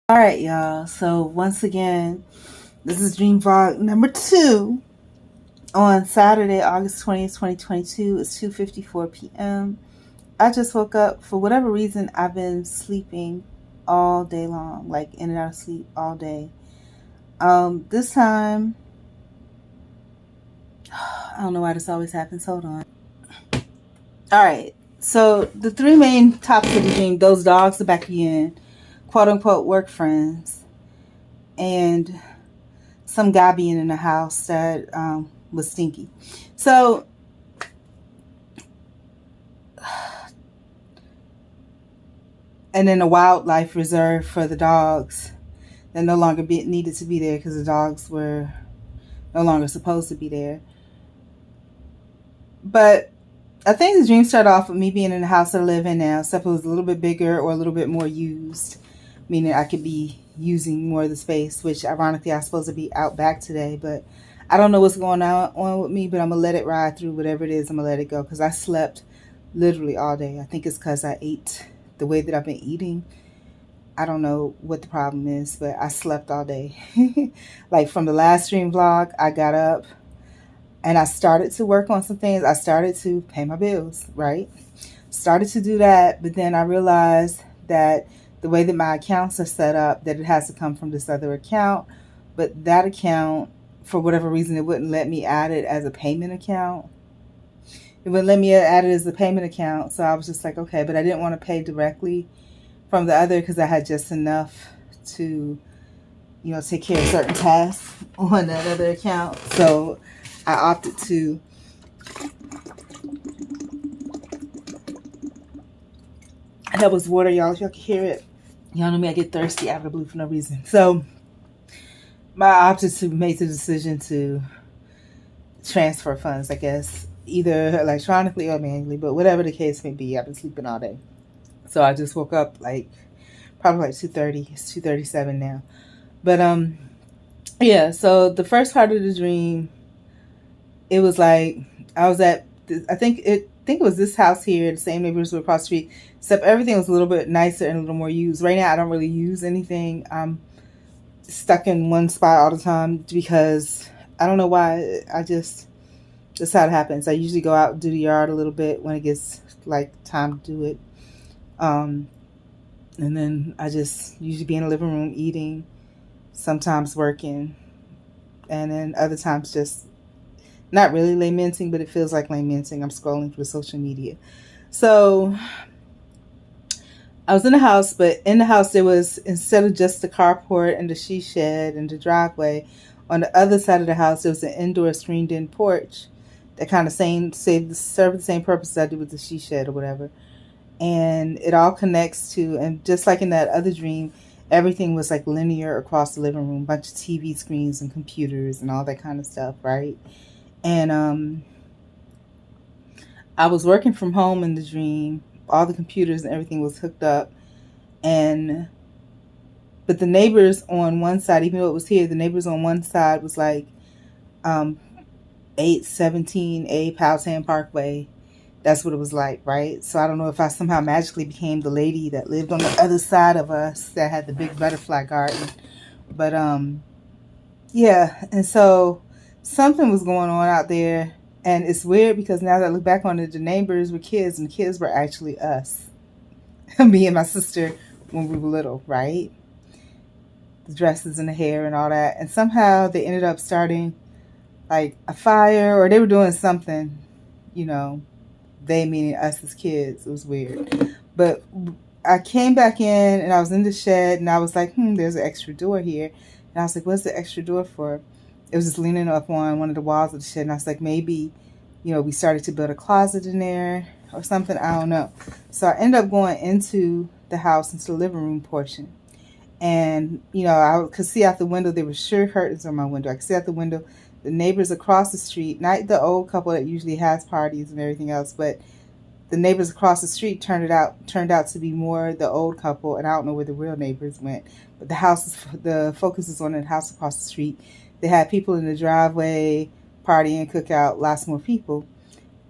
All right, y'all. So once again, this is Dream Vlog number 2 on Saturday, August 20th, 2022. It's 2:54 p.m. I just woke up. For whatever reason, I've been sleeping all day long, like in and out of sleep all day. This time, I don't know why this always happens. Hold on. All right. So the three main topics of the dream: those dogs, the back of you in, quote unquote work friends, and some guy being in the house that was stinky. So and then a wildlife reserve for the dogs that no longer needed to be there because the dogs were no longer supposed to be there. But I think the dream started off with me being in the house that I live in now, except it was a little bit bigger or a little bit more used, meaning I could be using more of the space, which ironically I'm supposed to be out back today, but I don't know what's going on with me, but I'm going to let it ride through whatever it is. I'm going to let it go because I slept literally all day. I think it's because I ate the way that I've been eating. I don't know what the problem is, but I slept all day. Like from the last stream vlog, I got up and I started to work on some things. I started to pay my bills, right? Started to do that, but then I realized that the way that my accounts are set up, that it has to come from this other account. But that account, for whatever reason, it wouldn't let me add it as a payment account. It wouldn't let me add it as a payment account. So I was just like, okay, but I didn't want to pay directly from the other because I had just enough to, take care of certain tasks on that other account. So I opted to that was water, y'all. If y'all can hear it, y'all know me, I get thirsty out of the blue for no reason. So I opted to make the decision to transfer funds, I guess, either electronically or manually, but whatever the case may be, I've been sleeping all day. So I just woke up probably 2:30. It's 2:37 now. But yeah, so the first part of the dream, it was like I was at I think it was this house here, the same neighbors were across the street, except everything was a little bit nicer and a little more used. Right now I don't really use anything. I'm stuck in one spot all the time because I don't know why. That's how it happens. I usually go out and do the yard a little bit when it gets like time to do it. And then I just usually be in the living room eating, sometimes working, and then other times just not really lamenting, but it feels like lamenting. I'm scrolling through social media. So I was in the house, but in the house there was, instead of just the carport and the she shed and the driveway, on the other side of the house there was an indoor screened-in porch that kind of served the same purpose I did with the she shed or whatever. And it all connects to, and just like in that other dream, everything was like linear across the living room, bunch of TV screens and computers and all that kind of stuff, right? And I was working from home in the dream. All the computers and everything was hooked up, but the neighbors on one side, even though it was here, the neighbors on one side was like 817A Powhatan Parkway. That's what it was like, right? So I don't know if I somehow magically became the lady that lived on the other side of us that had the big butterfly garden. But yeah, and so something was going on out there. And it's weird because now that I look back on it, the neighbors were kids, and the kids were actually us. Me and my sister when we were little, right? The dresses and the hair and all that. And somehow they ended up starting like a fire, or they were doing something, they meaning us as kids. It was weird. But I came back in and I was in the shed and I was like, there's an extra door here. And I was like, what's the extra door for? It was just leaning up on one of the walls of the shed. And I was like, maybe, we started to build a closet in there or something. I don't know. So I ended up going into the house, into the living room portion. And, I could see out the window, there were sure curtains on my window. I could see out the window the neighbors across the street, not the old couple that usually has parties and everything else, but the neighbors across the street turned out to be more the old couple, and I don't know where the real neighbors went. But the focus is on the house across the street. They had people in the driveway, partying, cookout, lots more people.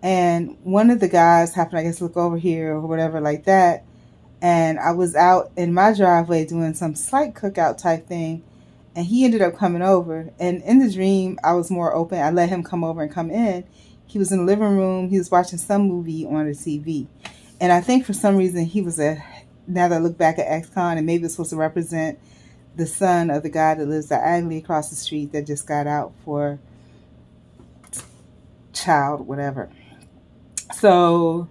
And one of the guys happened, I guess, to look over here or whatever like that. And I was out in my driveway doing some slight cookout type thing, and he ended up coming over. And in the dream, I was more open. I let him come over and come in. He was in the living room. He was watching some movie on the TV. And I think for some reason he was now that I look back at ex-con, and maybe it's supposed to represent the son of the guy that lives diagonally across the street that just got out for child, whatever. So,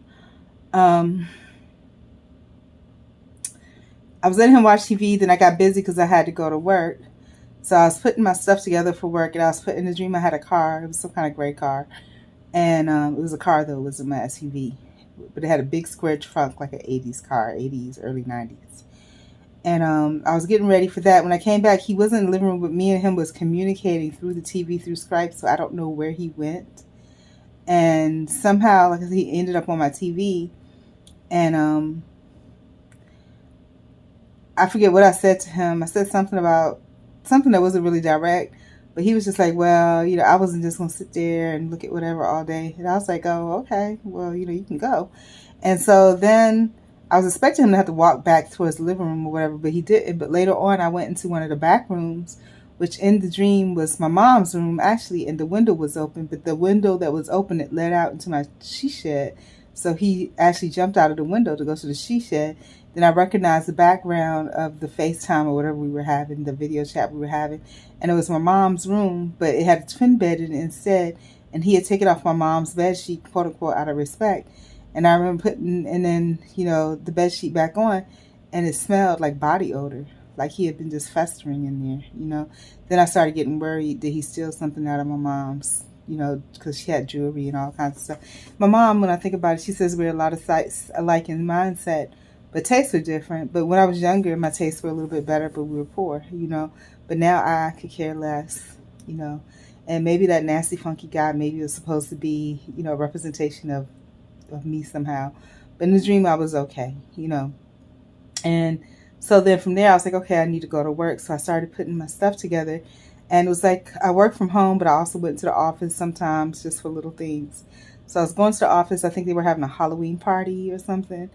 I was letting him watch TV. Then I got busy because I had to go to work. So I was putting my stuff together for work, and I was putting in the dream. I had a car. It was some kind of gray car, and it was a car though. It wasn't my SUV, but it had a big square trunk like an '80s car, '80s, early '90s. And I was getting ready for that. When I came back, he wasn't in the living room, but me and him was communicating through the TV through Skype. So I don't know where he went. And somehow, like he ended up on my TV, and I forget what I said to him. I said something about something that wasn't really direct, but he was just like, well, I wasn't just going to sit there and look at whatever all day. And I was like, oh, okay, well, you can go. And so then I was expecting him to have to walk back towards the living room or whatever, but he didn't. But later on, I went into one of the back rooms, which in the dream was my mom's room, actually, and the window was open. But the window that was open, it led out into my she shed. So he actually jumped out of the window to go to the she shed. Then I recognized the background of the FaceTime or whatever we were having, the video chat we were having. And it was my mom's room, but it had a twin bed in it instead. And he had taken off my mom's bed sheet, quote unquote, out of respect. And I remember putting, and then, the bed sheet back on, and it smelled like body odor. Like he had been just festering in there. Then I started getting worried. Did he steal something out of my mom's? Because she had jewelry and all kinds of stuff. My mom, when I think about it, she says we're a lot of sites alike in mindset, but tastes are different. But when I was younger, my tastes were a little bit better, but we were poor, But now I could care less. And maybe that nasty, funky guy, maybe it was supposed to be, a representation of me somehow. But in the dream, I was okay. And so then from there, I was like, okay, I need to go to work. So I started putting my stuff together. And it was like I worked from home, but I also went to the office sometimes just for little things. So I was going to the office. I think they were having a Halloween party or something.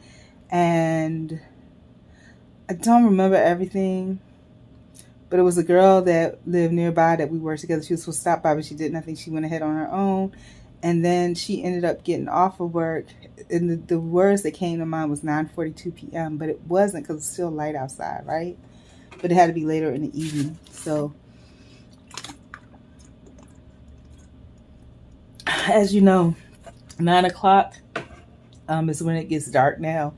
And I don't remember everything. But it was a girl that lived nearby that we worked together. She was supposed to stop by, but she didn't. I think she went ahead on her own. And then she ended up getting off of work. And the words that came to mind was 9:42 p.m. But it wasn't because it's still light outside, right? But it had to be later in the evening. So as you know, 9 o'clock is when it gets dark now.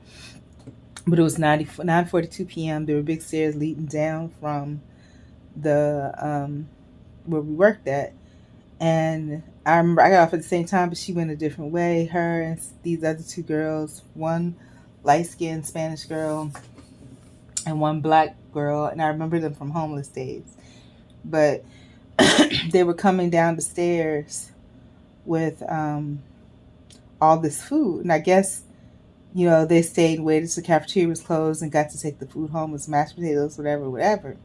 But it was 9:42 p.m. There were big stairs leading down from the where we worked at. And I remember I got off at the same time, but she went a different way. Her and these other two girls, one light-skinned Spanish girl and one black girl. And I remember them from homeless days. But they were coming down the stairs with all this food. And I guess, they stayed and waited till the cafeteria was closed and got to take the food home with mashed potatoes, whatever.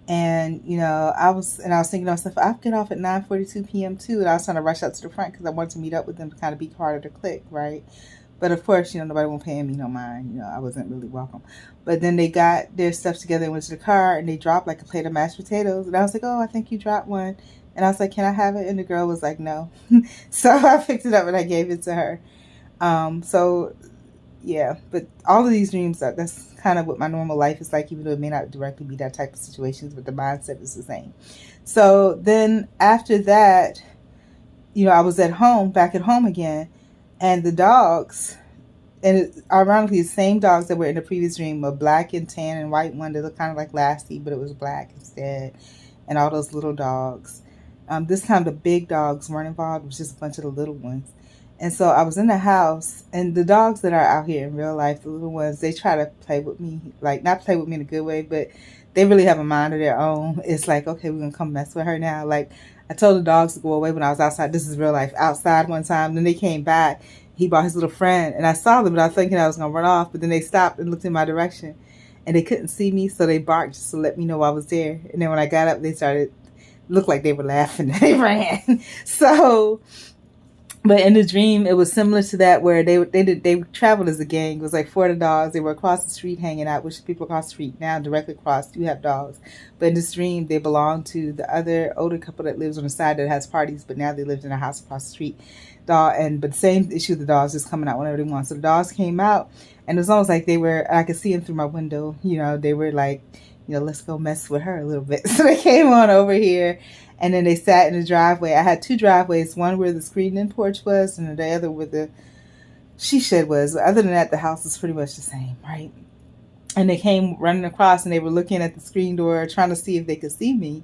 And, I was thinking to myself, I'll get off at 9:42 p.m. too. And I was trying to rush out to the front because I wanted to meet up with them to kind of be part of the clique, right? But of course, nobody won't pay me no mind. I wasn't really welcome. But then they got their stuff together and went to the car, and they dropped like a plate of mashed potatoes. And I was like, oh, I think you dropped one. And I was like, can I have it? And the girl was like, no. So I picked it up and I gave it to her. So yeah, but all of these dreams, that's kind of what my normal life is like, even though it may not directly be that type of situations, but the mindset is the same. So then after that, I was back at home again, and the dogs, and ironically, the same dogs that were in the previous dream, a black and tan and white one that looked kind of like Lassie, but it was black instead, and all those little dogs. This time the big dogs weren't involved, it was just a bunch of the little ones. And so I was in the house, and the dogs that are out here in real life, the little ones, they try to play with me, like not play with me in a good way, but they really have a mind of their own. It's like, okay, we're going to come mess with her now. Like I told the dogs to go away when I was outside. This is real life. Outside one time, then they came back. He brought his little friend, and I saw them, but I was thinking I was going to run off, but then they stopped and looked in my direction, and they couldn't see me, so they barked just to let me know I was there. And then when I got up, they looked like they were laughing, and they ran. So But in the dream, it was similar to that where they traveled as a gang. It was like 4 of the dogs. They were across the street hanging out, which people across the street now directly across do have dogs. But in this dream, they belong to the other older couple that lives on the side that has parties. But now they lived in a house across the street. But the same issue, the dogs just coming out whenever they want. So the dogs came out, and it was almost like they were. I could see them through my window. They were like, let's go mess with her a little bit. So they came on over here. And then they sat in the driveway. I had 2 driveways, one where the screened-in porch was, and the other where the she shed was. But other than that, the house was pretty much the same, right? And they came running across, and they were looking at the screen door, trying to see if they could see me,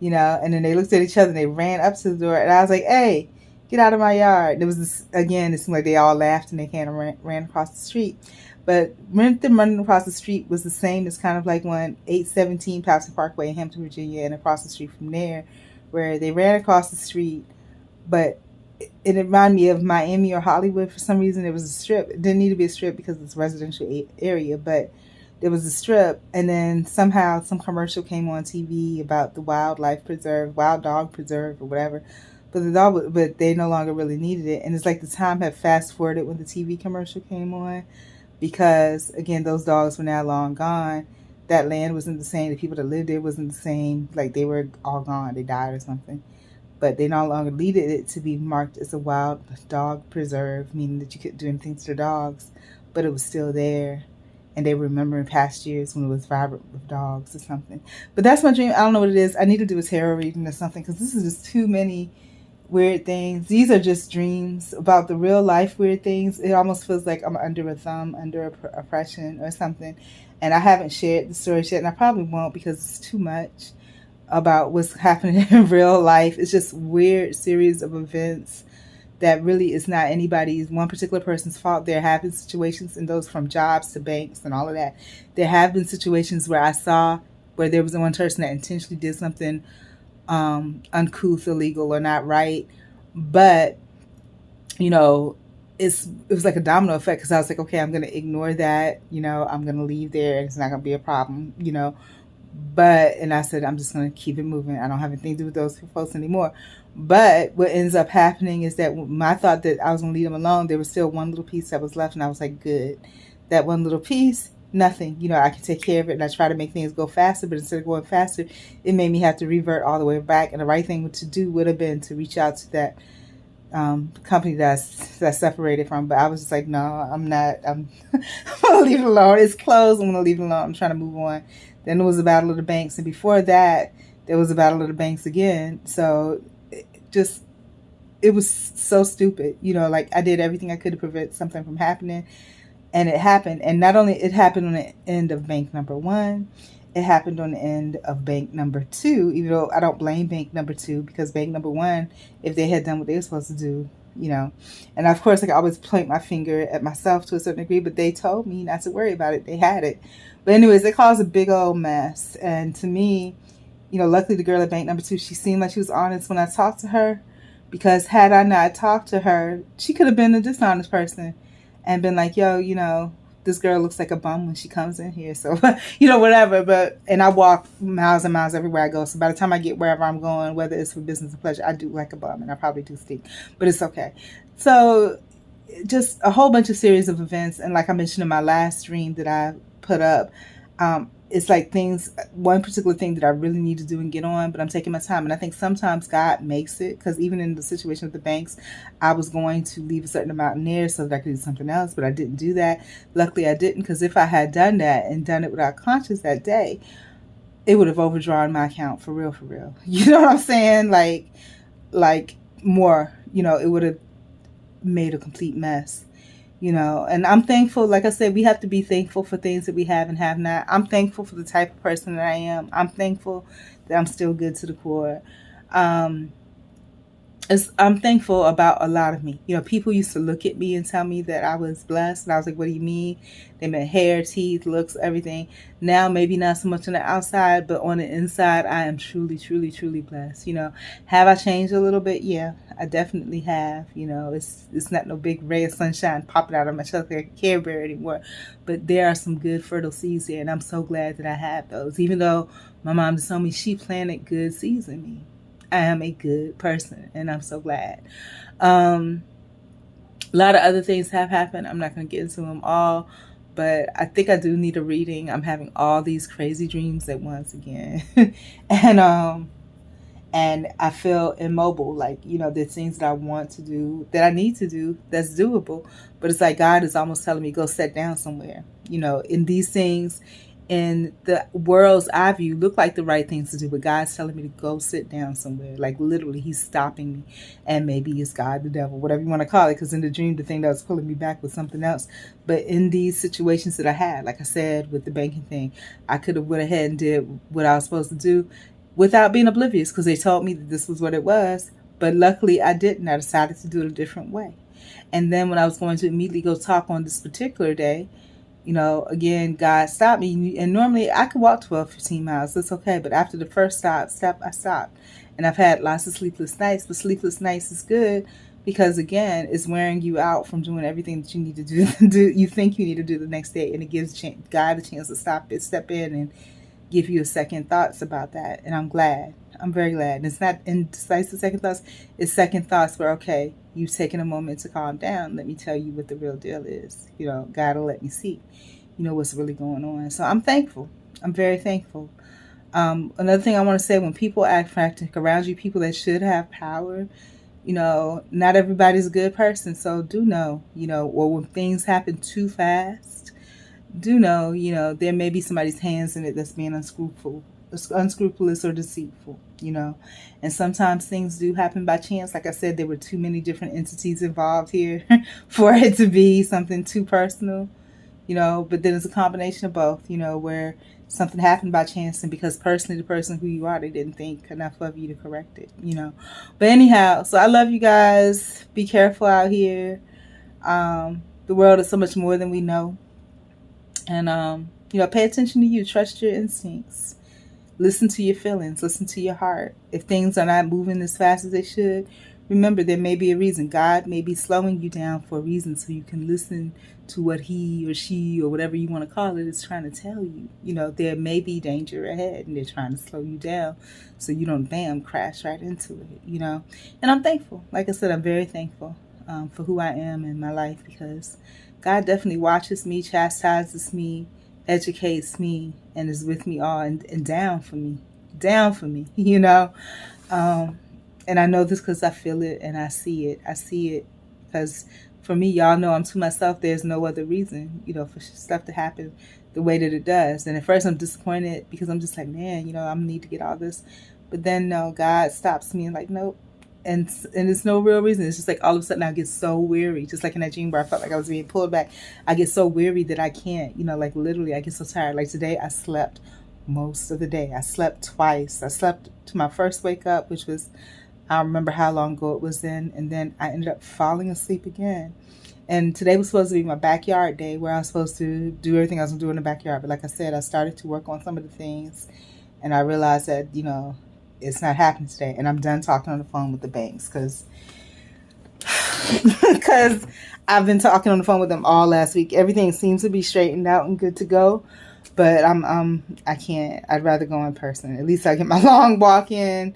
And then they looked at each other, and they ran up to the door, and I was like, "Hey, get out of my yard!" And it was this again. It seemed like they all laughed, and they kind of ran across the street. But them running across the street was the same as kind of like when 817 Patterson Parkway in Hampton, Virginia, and across the street from there, where they ran across the street, but it reminded me of Miami or Hollywood for some reason. It was a strip. It didn't need to be a strip because it's a residential area, but there was a strip, and then somehow some commercial came on TV about the wildlife preserve, wild dog preserve, or whatever. But they no longer really needed it, and it's like the time had fast forwarded when the TV commercial came on, because again, those dogs were now long gone. That land wasn't the same. The people that lived there wasn't the same. Like they were all gone. They died or something. But they no longer needed it to be marked as a wild dog preserve, meaning that you couldn't do anything to the dogs, but it was still there. And they were remembering past years when it was vibrant with dogs or something. But that's my dream. I don't know what it is. I need to do a tarot reading or something because this is just too many weird things. These are just dreams about the real life weird things. It almost feels like I'm under a thumb, under oppression or something. And I haven't shared the stories yet, and I probably won't because it's too much about what's happening in real life. It's just weird series of events that really is not anybody's, one particular person's fault. There have been situations, and those from jobs to banks and all of that. There have been situations where I saw where there was one person that intentionally did something uncouth, illegal, or not right. But, it was like a domino effect because I was like, okay, I'm going to ignore that. I'm going to leave there. It's not going to be a problem, and I said, I'm just going to keep it moving. I don't have anything to do with those folks anymore. But what ends up happening is that when I thought that I was going to leave them alone, there was still one little piece that was left. And I was like, good. That one little piece, nothing. I can take care of it. And I try to make things go faster. But instead of going faster, it made me have to revert all the way back. And the right thing to do would have been to reach out to that company that's separated from. But I was just like, no, I'm not. I'm going to leave it alone. It's closed. I'm going to leave it alone. I'm trying to move on. Then there was a battle of the banks. And before that, there was a battle of the banks again. So it was so stupid. Like I did everything I could to prevent something from happening. And it happened. And not only it happened on the end of bank number 1, it happened on the end of bank number 2, even though I don't blame bank number 2 because bank number 1, if they had done what they were supposed to do, and of course, like I always point my finger at myself to a certain degree, but they told me not to worry about it. They had it. But anyways, it caused a big old mess. And to me, luckily the girl at bank number 2, she seemed like she was honest when I talked to her, because had I not talked to her, she could have been a dishonest person and been like, yo, this girl looks like a bum when she comes in here. So, whatever. And I walk miles and miles everywhere I go. So by the time I get wherever I'm going, whether it's for business or pleasure, I do like a bum, and I probably do stink, but it's okay. So just a whole bunch of series of events. And like I mentioned in my last stream that I put up, it's like one particular thing that I really need to do and get on, but I'm taking my time. And I think sometimes God makes it, because even in the situation with the banks, I was going to leave a certain amount in there so that I could do something else, but I didn't do that. Luckily I didn't, because if I had done that and done it without conscience that day, it would have overdrawn my account for real. You know what I'm saying? Like more, it would have made a complete mess. And I'm thankful. Like I said, we have to be thankful for things that we have and have not. I'm thankful for the type of person that I am. I'm thankful that I'm still good to the core. I'm thankful about a lot of me. People used to look at me and tell me that I was blessed. And I was like, what do you mean? They meant hair, teeth, looks, everything. Now, maybe not so much on the outside, but on the inside, I am truly, truly, truly blessed. Have I changed a little bit? Yeah, I definitely have. It's not no big ray of sunshine popping out of my chest like a Care Bear anymore. But there are some good fertile seeds there, and I'm so glad that I have those. Even though my mom just told me she planted good seeds in me. I am a good person, and I'm so glad. A lot of other things have happened. I'm not going to get into them all, but I think I do need a reading. I'm having all these crazy dreams at once again. and and I feel immobile. Like, there's things that I want to do, that I need to do, that's doable. But it's like God is almost telling me, go sit down somewhere. In these things, in the world's eye view, look like the right things to do. But God's telling me to go sit down somewhere. Like, literally, He's stopping me. And maybe it's God, the devil, whatever you want to call it. Because in the dream, the thing that was pulling me back was something else. But in these situations that I had, like I said, with the banking thing, I could have went ahead and did what I was supposed to do without being oblivious, because they told me that this was what it was. But luckily I didn't. I decided to do it a different way. And then when I was going to immediately go talk on this particular day, again, God stopped me. And normally I could walk 12, 15 miles. That's okay. But after the first step, I stopped. And I've had lots of sleepless nights. But sleepless nights is good because, again, it's wearing you out from doing everything that you need to do, you think you need to do the next day. And it gives God a chance to step in and give you a second thoughts about that. And I'm glad. I'm very glad. And it's not indecisive second thoughts. It's second thoughts where, okay, you've taken a moment to calm down. Let me tell you what the real deal is. God will let me see, what's really going on. So I'm thankful. I'm very thankful. Another thing I want to say, when people act frantic around you, people that should have power, not everybody's a good person. So do know, or when things happen too fast, do know, there may be somebody's hands in it that's being unscrupulous or deceitful, and sometimes things do happen by chance. Like I said, there were too many different entities involved here for it to be something too personal, but then it's a combination of both, where something happened by chance, and because personally the person who you are, they didn't think enough of you to correct it, but anyhow, so I love you guys. Be careful out here. The world is so much more than we know. And, pay attention to you. Trust your instincts. Listen to your feelings. Listen to your heart. If things are not moving as fast as they should, remember there may be a reason. God may be slowing you down for a reason, so you can listen to what he or she or whatever you want to call it is trying to tell you. There may be danger ahead, and they're trying to slow you down so you don't, crash right into it, And I'm thankful. Like I said, I'm very thankful for who I am in my life, because God definitely watches me, chastises me, educates me, and is with me all and down for me, And I know this because I feel it and I see it. I see it because for me, y'all know I'm to myself. There's no other reason, for stuff to happen the way that it does. And at first I'm disappointed because I'm just like, man, I'm going to need to get all this. But then, no, God stops me and like, nope. And it's no real reason. It's just like all of a sudden I get so weary, just like in that dream where I felt like I was being pulled back. I get so weary that I can't, like literally I get so tired. Like today I slept most of the day. I slept twice. I slept to my first wake up, which was, I don't remember how long ago it was then. And then I ended up falling asleep again. And today was supposed to be my backyard day where I was supposed to do everything I was going to do in the backyard. But like I said, I started to work on some of the things and I realized that, it's not happening today, and I'm done talking on the phone with the banks because I've been talking on the phone with them all last week. Everything seems to be straightened out and good to go, but I can't. I'd rather go in person. At least I get my long walk in.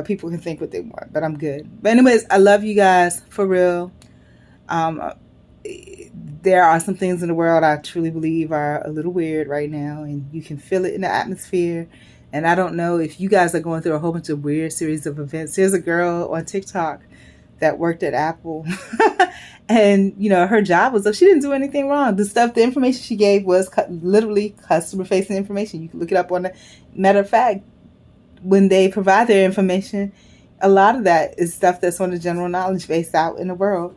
People can think what they want, but I'm good. But anyways, I love you guys for real. There are some things in the world I truly believe are a little weird right now, and you can feel it in the atmosphere. And I don't know if you guys are going through a whole bunch of weird series of events. There's a girl on TikTok that worked at Apple and, her job was, she didn't do anything wrong. The information she gave was literally customer facing information. You can look it up on the matter of fact, when they provide their information, a lot of that is stuff that's on the general knowledge base out in the world.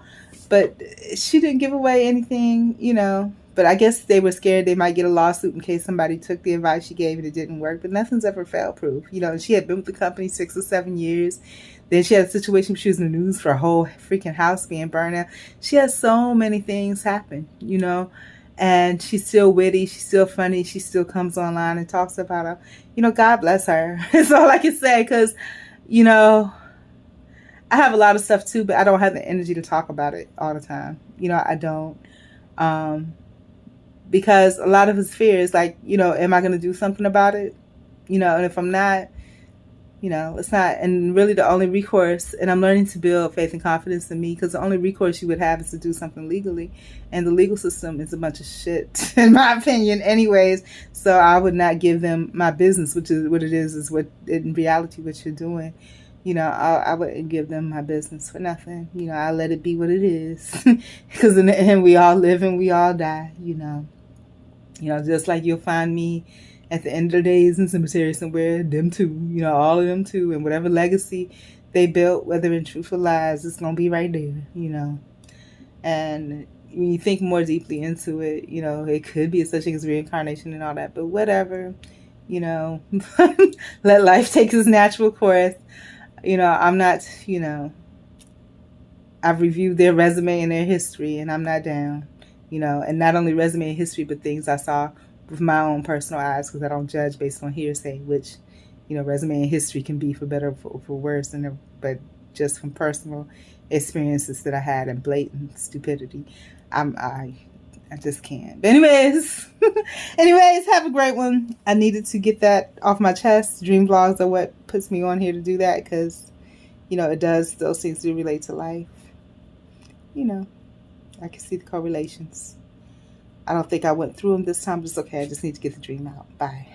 But she didn't give away anything, But I guess they were scared they might get a lawsuit in case somebody took the advice she gave and it didn't work. But nothing's ever fail-proof. She had been with the company 6 or 7 years. Then she had a situation where she was in the news for a whole freaking house being burned out. She has so many things happen, And she's still witty. She's still funny. She still comes online and talks about her. God bless her. That's all I can say because, I have a lot of stuff too, but I don't have the energy to talk about it all the time. I don't. Because a lot of his fear is like, am I going to do something about it? And if I'm not, It's not, and really the only recourse, and I'm learning to build faith and confidence in me, because the only recourse you would have is to do something legally, and the legal system is a bunch of shit, in my opinion, anyways. So I would not give them my business, which is what it is what in reality what you're doing. I wouldn't give them my business for nothing. I let it be what it is, because in the end, we all live and we all die. Just like you'll find me at the end of the days in cemetery somewhere, them too, all of them too, and whatever legacy they built, whether in truth or lies, it's gonna be right there. And when you think more deeply into it, it could be such thing as reincarnation and all that, but whatever, let life take its natural course. I'm not, I've reviewed their resume and their history, and I'm not down, and not only resume and history, but things I saw with my own personal eyes, because I don't judge based on hearsay, which, resume and history can be for better or for worse, but just from personal experiences that I had and blatant stupidity, I just can't. But anyways, have a great one. I needed to get that off my chest. Dream vlogs are what puts me on here to do that, because, those things do relate to life. I can see the correlations. I don't think I went through them this time, but it's okay. I just need to get the dream out. Bye.